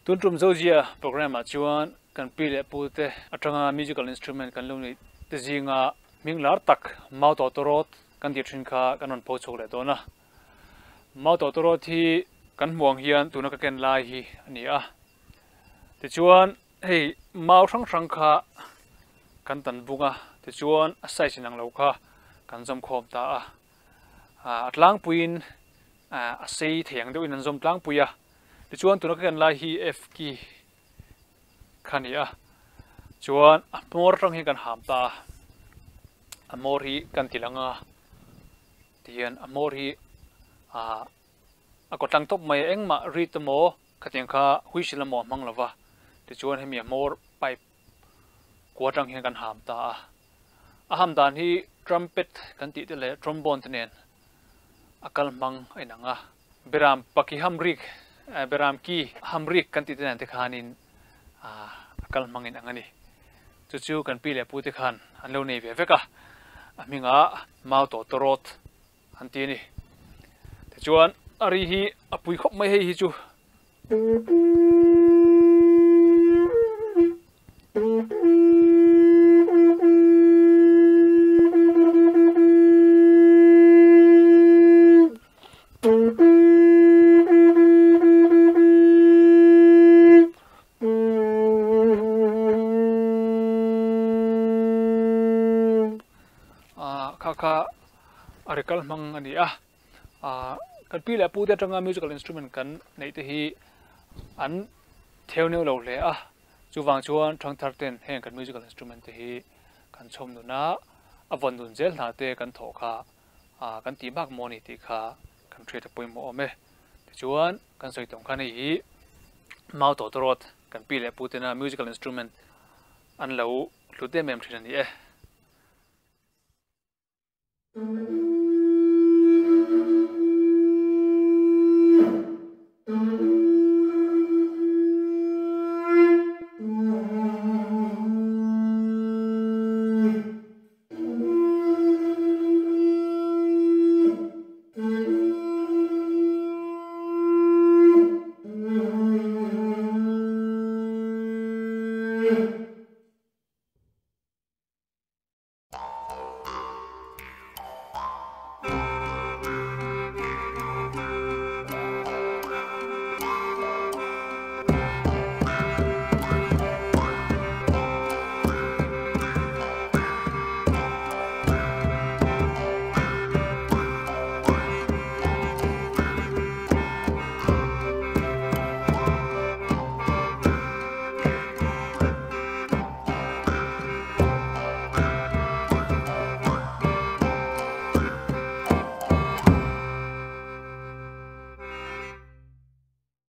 Tun trum zojia program a chuan kan pi le pu te atanga musical instrument kan lo ni te zinga minglar tak mau to torot kan ti thin kha kan on po chok le dona mau to torot hi kan muang hian tuna ka ken lai hi ani a te chuan hei mau sang sang kha kan tan bunga te chuan a sai sinang lo kha kan zom khom ta a atlang puin a sei theng deuh in an zom tlang puya ti chuan tuna kan lai hi F ki khania chuan amor rang hi kan ham ta amor hi kan tilanga tian amor hi a ko tlang top mai engma ritmo khateng kha huisilamo manglova ti chuan hemi amor pipe kwatang hi kan ham ta a ham dan hi trumpet kan ti te le trombone tenen akal mang ainanga beram paki hamrik beram ki hamrik kan ti ten te khanin akal mangin angani chu chu kan pi le pu te khan an lo nei ve veka aminga mau to torot an ti ni te chuan ari hi apui khop mai hi chu kha arikal mang ani kan pi le pu te tanga musical instrument kan nei te hi an theuneu lo le chu wang chuan thang thar ten heng kan musical instrument te hi kan chom nu na avon dun zel na te kan tho kha kan ti bak moni ti kha kan thre ta poimo ome te chuan kan soi tong khan hi mau to torot kan pi le pu te na musical instrument an lo hlute mem thina ni